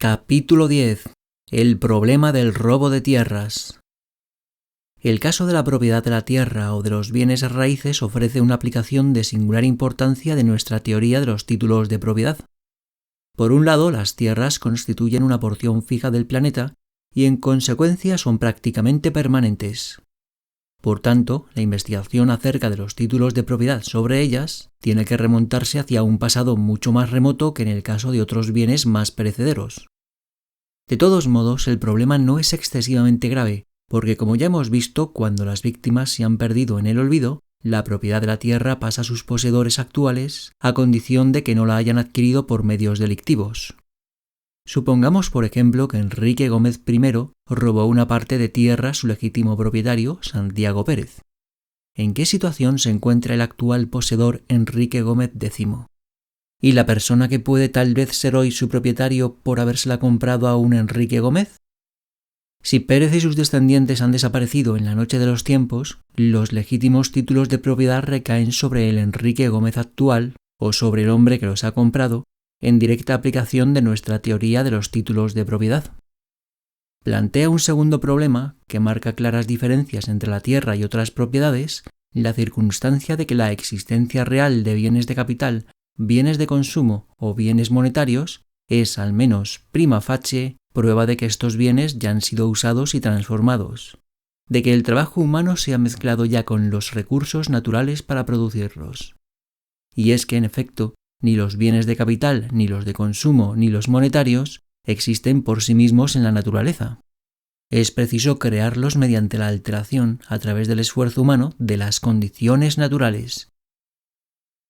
Capítulo 10. El problema del robo de tierras. El caso de la propiedad de la tierra o de los bienes raíces ofrece una aplicación de singular importancia de nuestra teoría de los títulos de propiedad. Por un lado, las tierras constituyen una porción fija del planeta y en consecuencia son prácticamente permanentes. Por tanto, la investigación acerca de los títulos de propiedad sobre ellas tiene que remontarse hacia un pasado mucho más remoto que en el caso de otros bienes más perecederos. De todos modos, el problema no es excesivamente grave, porque como ya hemos visto, cuando las víctimas se han perdido en el olvido, la propiedad de la tierra pasa a sus poseedores actuales a condición de que no la hayan adquirido por medios delictivos. Supongamos, por ejemplo, que Enrique Gómez I robó una parte de tierra a su legítimo propietario, Santiago Pérez. ¿En qué situación se encuentra el actual poseedor Enrique Gómez X? ¿Y la persona que puede tal vez ser hoy su propietario por habérsela comprado a un Enrique Gómez? Si Pérez y sus descendientes han desaparecido en la noche de los tiempos, los legítimos títulos de propiedad recaen sobre el Enrique Gómez actual o sobre el hombre que los ha comprado, en directa aplicación de nuestra teoría de los títulos de propiedad. Plantea un segundo problema que marca claras diferencias entre la tierra y otras propiedades, la circunstancia de que la existencia real de bienes de capital, bienes de consumo o bienes monetarios es, al menos prima facie, prueba de que estos bienes ya han sido usados y transformados, de que el trabajo humano se ha mezclado ya con los recursos naturales para producirlos. Y es que, en efecto, ni los bienes de capital, ni los de consumo, ni los monetarios existen por sí mismos en la naturaleza. Es preciso crearlos mediante la alteración, a través del esfuerzo humano, de las condiciones naturales.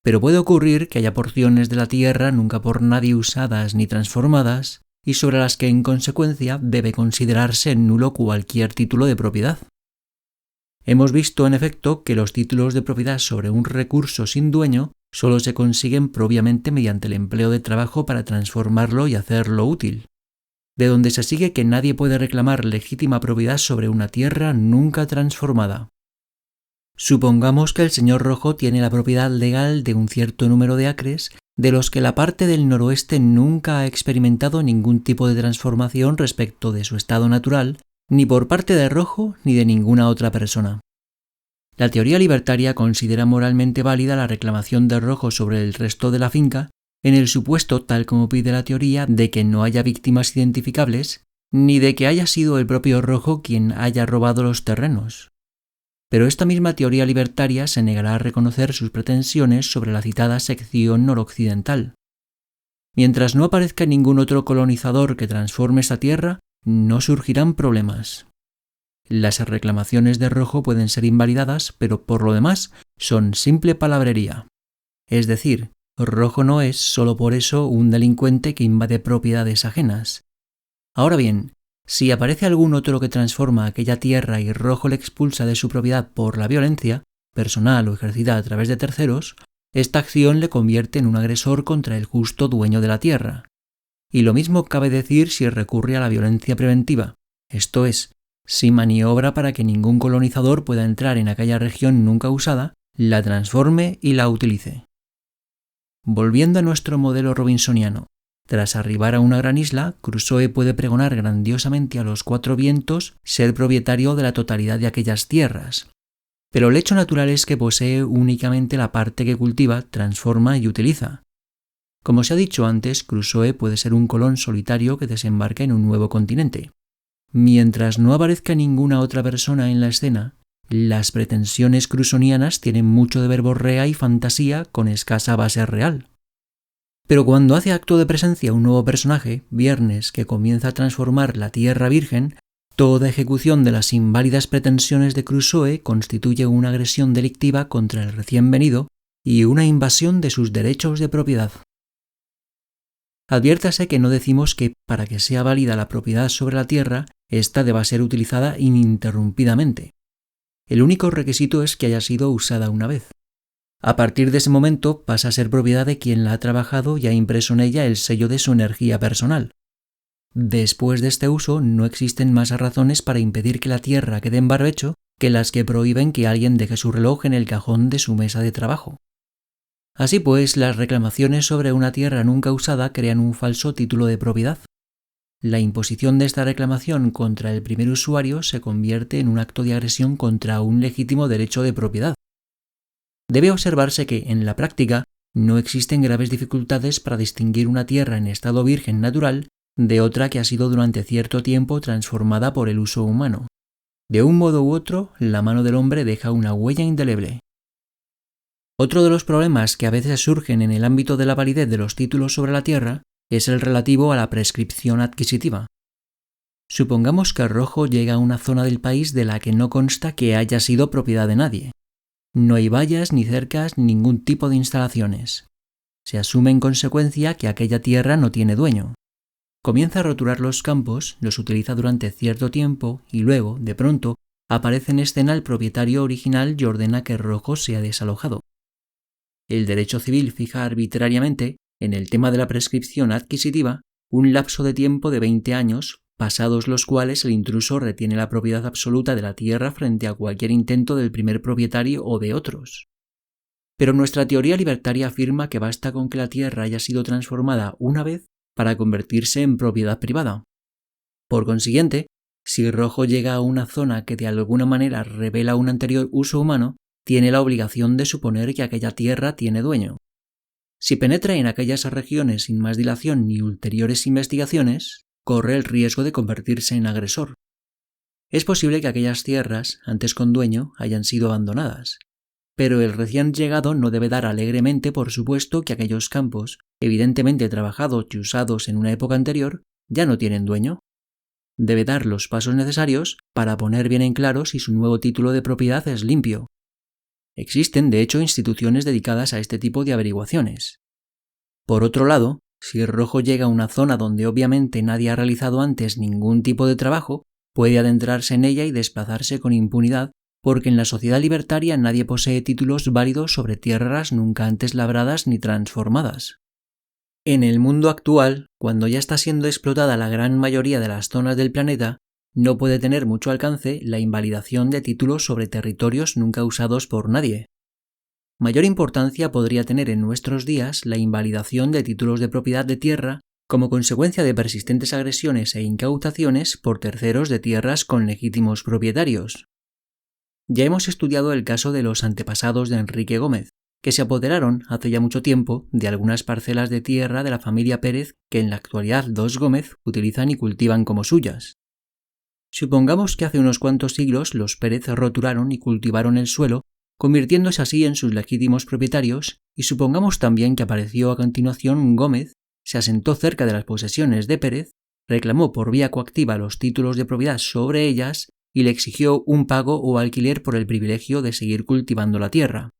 Pero puede ocurrir que haya porciones de la tierra nunca por nadie usadas ni transformadas, y sobre las que en consecuencia debe considerarse nulo cualquier título de propiedad. Hemos visto, en efecto, que los títulos de propiedad sobre un recurso sin dueño solo se consiguen propiamente mediante el empleo de trabajo para transformarlo y hacerlo útil, de donde se sigue que nadie puede reclamar legítima propiedad sobre una tierra nunca transformada. Supongamos que el señor Rojo tiene la propiedad legal de un cierto número de acres, de los que la parte del noroeste nunca ha experimentado ningún tipo de transformación respecto de su estado natural, ni por parte de Rojo ni de ninguna otra persona. La teoría libertaria considera moralmente válida la reclamación de Rojo sobre el resto de la finca, en el supuesto, tal como pide la teoría, de que no haya víctimas identificables, ni de que haya sido el propio Rojo quien haya robado los terrenos. Pero esta misma teoría libertaria se negará a reconocer sus pretensiones sobre la citada sección noroccidental. Mientras no aparezca ningún otro colonizador que transforme esta tierra, no surgirán problemas. Las reclamaciones de Rojo pueden ser invalidadas, pero por lo demás son simple palabrería. Es decir, Rojo no es solo por eso un delincuente que invade propiedades ajenas. Ahora bien, si aparece algún otro que transforma aquella tierra y Rojo le expulsa de su propiedad por la violencia, personal o ejercida a través de terceros, esta acción le convierte en un agresor contra el justo dueño de la tierra. Y lo mismo cabe decir si recurre a la violencia preventiva, esto es, si maniobra para que ningún colonizador pueda entrar en aquella región nunca usada, la transforme y la utilice. Volviendo a nuestro modelo robinsoniano, tras arribar a una gran isla, Crusoe puede pregonar grandiosamente a los cuatro vientos ser propietario de la totalidad de aquellas tierras. Pero el hecho natural es que posee únicamente la parte que cultiva, transforma y utiliza. Como se ha dicho antes, Crusoe puede ser un colón solitario que desembarca en un nuevo continente. Mientras no aparezca ninguna otra persona en la escena, las pretensiones crusonianas tienen mucho de verborrea y fantasía con escasa base real. Pero cuando hace acto de presencia un nuevo personaje, Viernes, que comienza a transformar la tierra virgen, toda ejecución de las inválidas pretensiones de Crusoe constituye una agresión delictiva contra el recién venido y una invasión de sus derechos de propiedad. Adviértase que no decimos que, para que sea válida la propiedad sobre la tierra, ésta deba ser utilizada ininterrumpidamente. El único requisito es que haya sido usada una vez. A partir de ese momento pasa a ser propiedad de quien la ha trabajado y ha impreso en ella el sello de su energía personal. Después de este uso no existen más razones para impedir que la tierra quede en barbecho que las que prohíben que alguien deje su reloj en el cajón de su mesa de trabajo. Así pues, las reclamaciones sobre una tierra nunca usada crean un falso título de propiedad. la imposición de esta reclamación contra el primer usuario se convierte en un acto de agresión contra un legítimo derecho de propiedad. Debe observarse que, en la práctica, no existen graves dificultades para distinguir una tierra en estado virgen natural de otra que ha sido durante cierto tiempo transformada por el uso humano. De un modo u otro, la mano del hombre deja una huella indeleble. Otro de los problemas que a veces surgen en el ámbito de la validez de los títulos sobre la tierra es el relativo a la prescripción adquisitiva. Supongamos que Rojo llega a una zona del país de la que no consta que haya sido propiedad de nadie. No hay vallas ni cercas ni ningún tipo de instalaciones. Se asume en consecuencia que aquella tierra no tiene dueño. Comienza a roturar los campos, los utiliza durante cierto tiempo y luego, de pronto, aparece en escena el propietario original y ordena que Rojo sea desalojado. El derecho civil fija arbitrariamente, en el tema de la prescripción adquisitiva, un lapso de tiempo de 20 años, pasados los cuales el intruso retiene la propiedad absoluta de la tierra frente a cualquier intento del primer propietario o de otros. Pero nuestra teoría libertaria afirma que basta con que la tierra haya sido transformada una vez para convertirse en propiedad privada. Por consiguiente, si Rojo llega a una zona que de alguna manera revela un anterior uso humano, tiene la obligación de suponer que aquella tierra tiene dueño. Si penetra en aquellas regiones sin más dilación ni ulteriores investigaciones, corre el riesgo de convertirse en agresor. Es posible que aquellas tierras, antes con dueño, hayan sido abandonadas, pero el recién llegado no debe dar alegremente por supuesto que aquellos campos, evidentemente trabajados y usados en una época anterior, ya no tienen dueño. Debe dar los pasos necesarios para poner bien en claro si su nuevo título de propiedad es limpio. Existen, de hecho, instituciones dedicadas a este tipo de averiguaciones. Por otro lado, si Rojo llega a una zona donde obviamente nadie ha realizado antes ningún tipo de trabajo, puede adentrarse en ella y desplazarse con impunidad, porque en la sociedad libertaria nadie posee títulos válidos sobre tierras nunca antes labradas ni transformadas. En el mundo actual, cuando ya está siendo explotada la gran mayoría de las zonas del planeta, no puede tener mucho alcance la invalidación de títulos sobre territorios nunca usados por nadie. Mayor importancia podría tener en nuestros días la invalidación de títulos de propiedad de tierra como consecuencia de persistentes agresiones e incautaciones por terceros de tierras con legítimos propietarios. Ya hemos estudiado el caso de los antepasados de Enrique Gómez, que se apoderaron hace ya mucho tiempo de algunas parcelas de tierra de la familia Pérez que en la actualidad los Gómez utilizan y cultivan como suyas. Supongamos que hace unos cuantos siglos los Pérez roturaron y cultivaron el suelo, convirtiéndose así en sus legítimos propietarios, y supongamos también que apareció a continuación Gómez, se asentó cerca de las posesiones de Pérez, reclamó por vía coactiva los títulos de propiedad sobre ellas y le exigió un pago o alquiler por el privilegio de seguir cultivando la tierra.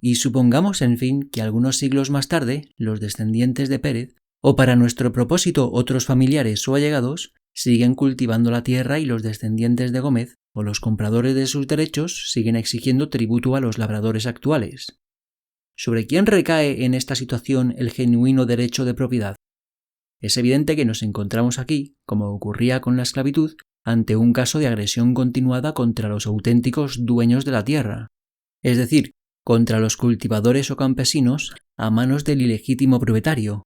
Y supongamos, en fin, que algunos siglos más tarde, los descendientes de Pérez, o para nuestro propósito otros familiares o allegados, siguen cultivando la tierra y los descendientes de Gómez, o los compradores de sus derechos, siguen exigiendo tributo a los labradores actuales. ¿Sobre quién recae en esta situación el genuino derecho de propiedad? Es evidente que nos encontramos aquí, como ocurría con la esclavitud, ante un caso de agresión continuada contra los auténticos dueños de la tierra, es decir, contra los cultivadores o campesinos a manos del ilegítimo propietario,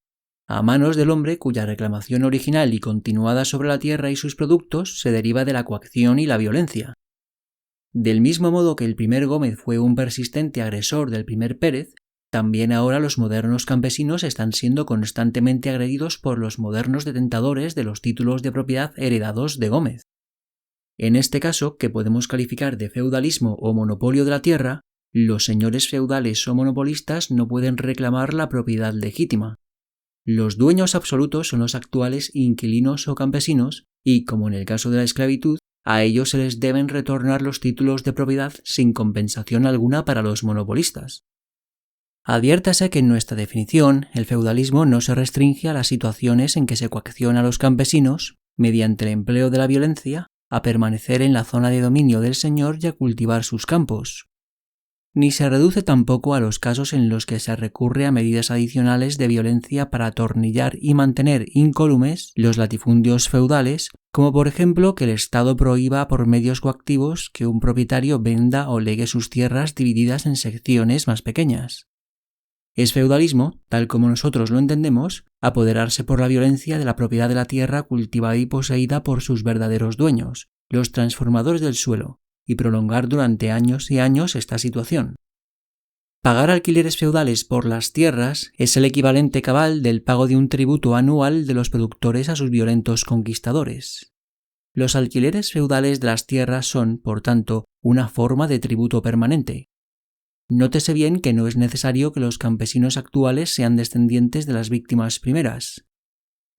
a manos del hombre cuya reclamación original y continuada sobre la tierra y sus productos se deriva de la coacción y la violencia. Del mismo modo que el primer Gómez fue un persistente agresor del primer Pérez, también ahora los modernos campesinos están siendo constantemente agredidos por los modernos detentadores de los títulos de propiedad heredados de Gómez. En este caso, que podemos calificar de feudalismo o monopolio de la tierra, los señores feudales o monopolistas no pueden reclamar la propiedad legítima. Los dueños absolutos son los actuales inquilinos o campesinos y, como en el caso de la esclavitud, a ellos se les deben retornar los títulos de propiedad sin compensación alguna para los monopolistas. Adviértase que en nuestra definición el feudalismo no se restringe a las situaciones en que se coacciona a los campesinos, mediante el empleo de la violencia, a permanecer en la zona de dominio del señor y a cultivar sus campos. Ni se reduce tampoco a los casos en los que se recurre a medidas adicionales de violencia para atornillar y mantener incólumes los latifundios feudales, como por ejemplo que el Estado prohíba por medios coactivos que un propietario venda o legue sus tierras divididas en secciones más pequeñas. Es feudalismo, tal como nosotros lo entendemos, apoderarse por la violencia de la propiedad de la tierra cultivada y poseída por sus verdaderos dueños, los transformadores del suelo, y prolongar durante años y años esta situación. Pagar alquileres feudales por las tierras es el equivalente cabal del pago de un tributo anual de los productores a sus violentos conquistadores. Los alquileres feudales de las tierras son, por tanto, una forma de tributo permanente. Nótese bien que no es necesario que los campesinos actuales sean descendientes de las víctimas primeras.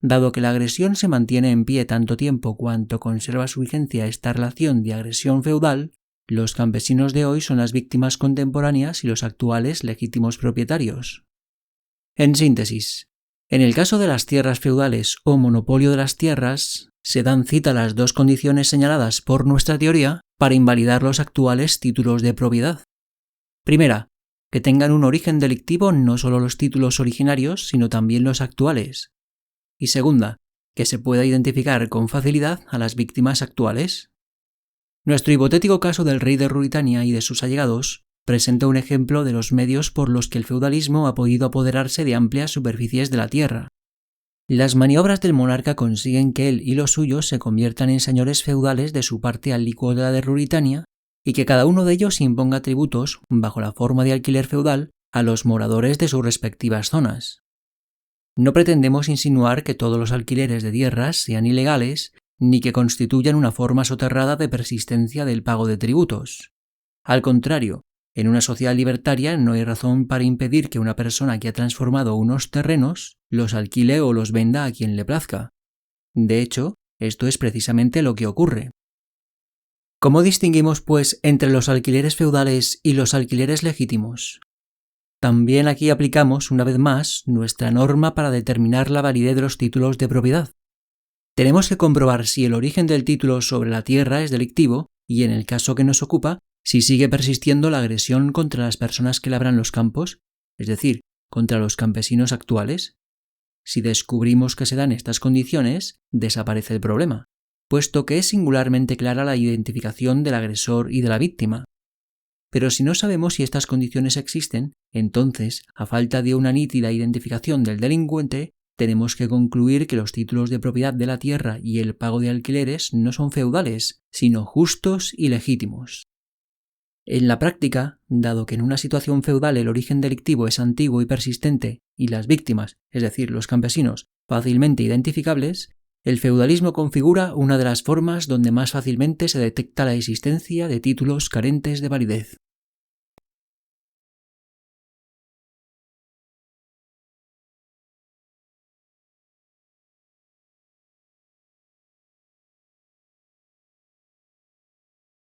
Dado que la agresión se mantiene en pie tanto tiempo cuanto conserva su vigencia esta relación de agresión feudal, los campesinos de hoy son las víctimas contemporáneas y los actuales legítimos propietarios. En síntesis, en el caso de las tierras feudales o monopolio de las tierras, se dan cita las dos condiciones señaladas por nuestra teoría para invalidar los actuales títulos de propiedad. Primera, que tengan un origen delictivo no solo los títulos originarios, sino también los actuales. Y segunda, que se pueda identificar con facilidad a las víctimas actuales. Nuestro hipotético caso del rey de Ruritania y de sus allegados presenta un ejemplo de los medios por los que el feudalismo ha podido apoderarse de amplias superficies de la tierra. Las maniobras del monarca consiguen que él y los suyos se conviertan en señores feudales de su parte alícuota de Ruritania y que cada uno de ellos imponga tributos, bajo la forma de alquiler feudal, a los moradores de sus respectivas zonas. No pretendemos insinuar que todos los alquileres de tierras sean ilegales, ni que constituyan una forma soterrada de persistencia del pago de tributos. Al contrario, en una sociedad libertaria no hay razón para impedir que una persona que ha transformado unos terrenos los alquile o los venda a quien le plazca. De hecho, esto es precisamente lo que ocurre. ¿Cómo distinguimos, pues, entre los alquileres feudales y los alquileres legítimos? También aquí aplicamos, una vez más, nuestra norma para determinar la validez de los títulos de propiedad. Tenemos que comprobar si el origen del título sobre la tierra es delictivo y, en el caso que nos ocupa, si sigue persistiendo la agresión contra las personas que labran los campos, es decir, contra los campesinos actuales. Si descubrimos que se dan estas condiciones, desaparece el problema, puesto que es singularmente clara la identificación del agresor y de la víctima. Pero si no sabemos si estas condiciones existen, entonces, a falta de una nítida identificación del delincuente, tenemos que concluir que los títulos de propiedad de la tierra y el pago de alquileres no son feudales, sino justos y legítimos. En la práctica, dado que en una situación feudal el origen delictivo es antiguo y persistente y las víctimas, es decir, los campesinos, fácilmente identificables, el feudalismo configura una de las formas donde más fácilmente se detecta la existencia de títulos carentes de validez.